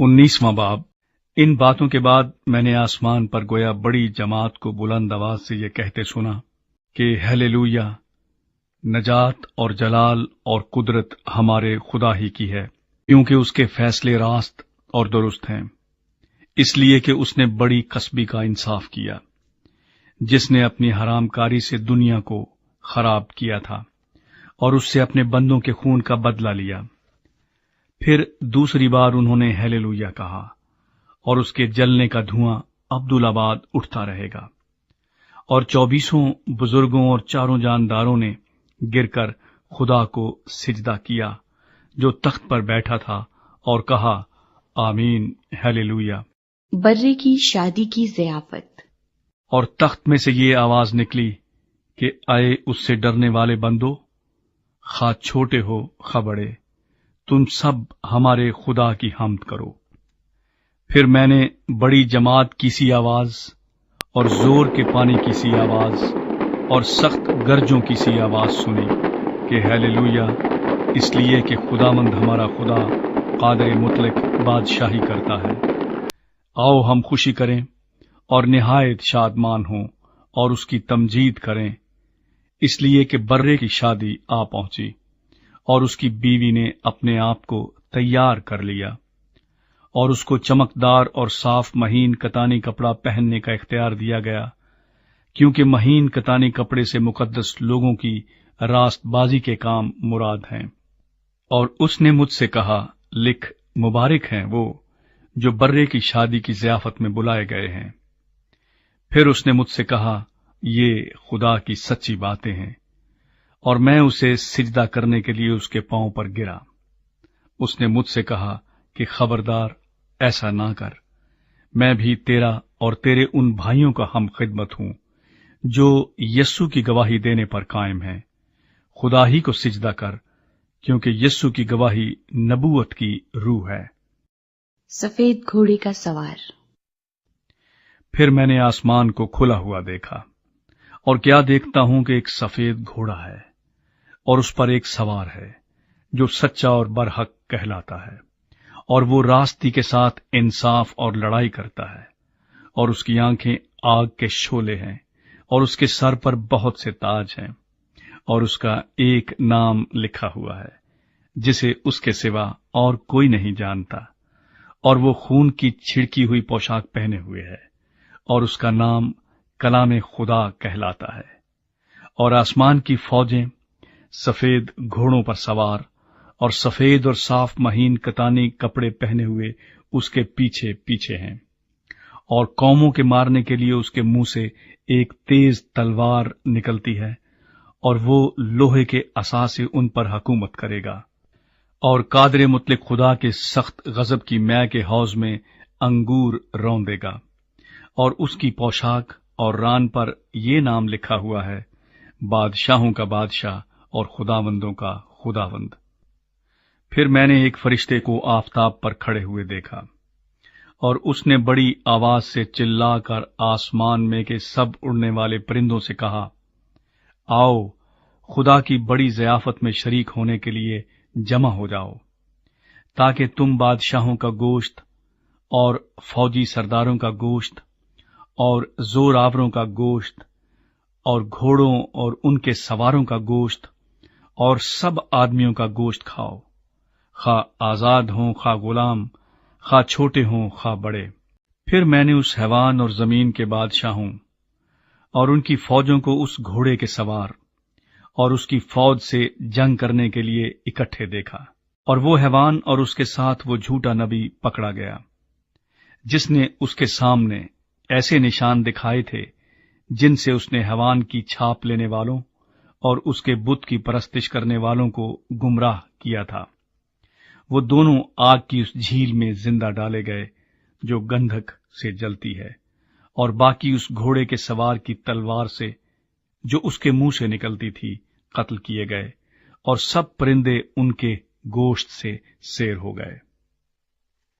उन्नीसवां बाब। इन बातों के बाद मैंने आसमान पर गोया बड़ी जमात को बुलंद आवाज से ये कहते सुना कि हालेलुया, नजात और जलाल और कुदरत हमारे खुदा ही की है, क्योंकि उसके फैसले रास्त और दुरुस्त हैं, इसलिए कि उसने बड़ी कसबी का इंसाफ किया, जिसने अपनी हरामकारी से दुनिया को खराब किया था और उससे अपने बंदों के खून का बदला लिया। फिर दूसरी बार उन्होंने हालेलुया कहा और उसके जलने का धुआं अब्दुलाबाद उठता रहेगा। और 24 बुजुर्गों और 4 जानदारों ने गिरकर खुदा को सिजदा किया जो तख्त पर बैठा था और कहा, आमीन, हालेलुया। बर्रे की शादी की ज़ियाफत। और तख्त में से ये आवाज निकली कि आए उससे डरने वाले बंदो, खा छोटे हो खा बड़े, तुम सब हमारे खुदा की हम्द करो। फिर मैंने बड़ी जमात की सी आवाज और जोर के पानी की सी आवाज और सख्त गरजों की सी आवाज सुनी कि हालेलुया, इसलिए कि खुदावंद हमारा खुदा कादिर मुतलक बादशाही करता है। आओ हम खुशी करें और निहायत शादमान हों और उसकी तमजीद करें, इसलिए कि बर्रे की शादी आ पहुंची और उसकी बीवी ने अपने आप को तैयार कर लिया और उसको चमकदार और साफ महीन कतानी कपड़ा पहनने का इख्तियार दिया गया, क्योंकि महीन कतानी कपड़े से मुकद्दस लोगों की रास्तबाजी के काम मुराद हैं। और उसने मुझसे कहा, लिख, मुबारक हैं वो जो बर्रे की शादी की ज़ियाफत में बुलाए गए हैं। फिर उसने मुझसे कहा, ये खुदा की सच्ची बातें हैं। और मैं उसे सिजदा करने के लिए उसके पांव पर गिरा। उसने मुझसे कहा कि खबरदार, ऐसा ना कर, मैं भी तेरा और तेरे उन भाइयों का हम खिदमत हूं जो यस्सु की गवाही देने पर कायम हैं। खुदा ही को सिजदा कर, क्योंकि यस्सु की गवाही नबूवत की रूह है। सफेद घोड़े का सवार। फिर मैंने आसमान को खुला हुआ देखा, और क्या देखता हूं कि एक सफेद घोड़ा है और उस पर एक सवार है जो सच्चा और बरहक कहलाता है, और वो रास्ती के साथ इंसाफ और लड़ाई करता है। और उसकी आंखें आग के शोले हैं और उसके सर पर बहुत से ताज हैं, और उसका एक नाम लिखा हुआ है जिसे उसके सिवा और कोई नहीं जानता। और वो खून की छिड़की हुई पोशाक पहने हुए है, और उसका नाम कलाम खुदा कहलाता है। और आसमान की फौजें सफेद घोड़ों पर सवार और सफेद और साफ महीन कतानी कपड़े पहने हुए उसके पीछे पीछे हैं। और कौमों के मारने के लिए उसके मुंह से एक तेज तलवार निकलती है, और वो लोहे के असा से उन पर हुकूमत करेगा। और कादिर मुतलक खुदा के सख्त गजब की मै के हौज में अंगूर रौंदेगा। और उसकी पोशाक और रान पर ये नाम लिखा हुआ है, बादशाहों का बादशाह और खुदावंदों का खुदावंद। फिर मैंने एक फरिश्ते को आफताब पर खड़े हुए देखा, और उसने बड़ी आवाज से चिल्लाकर आसमान में के सब उड़ने वाले परिंदों से कहा, आओ खुदा की बड़ी ज़ियाफत में शरीक होने के लिए जमा हो जाओ, ताकि तुम बादशाहों का गोश्त और फौजी सरदारों का गोश्त और जोरावरों का गोश्त और घोड़ों और उनके सवारों का गोश्त और सब आदमियों का गोश्त खाओ, खा आजाद हों खा गुलाम, खा छोटे हों खा बड़े। फिर मैंने उस हैवान और जमीन के बादशाहों और उनकी फौजों को उस घोड़े के सवार और उसकी फौज से जंग करने के लिए इकट्ठे देखा। और वो हैवान और उसके साथ वो झूठा नबी पकड़ा गया, जिसने उसके सामने ऐसे निशान दिखाए थे जिनसे उसने हैवान की छाप लेने वालों और उसके बुत की परस्तिश करने वालों को गुमराह किया था। वो दोनों आग की उस झील में जिंदा डाले गए जो गंधक से जलती है, और बाकी उस घोड़े के सवार की तलवार से जो उसके मुंह से निकलती थी कत्ल किए गए, और सब परिंदे उनके गोश्त से सेर हो गए।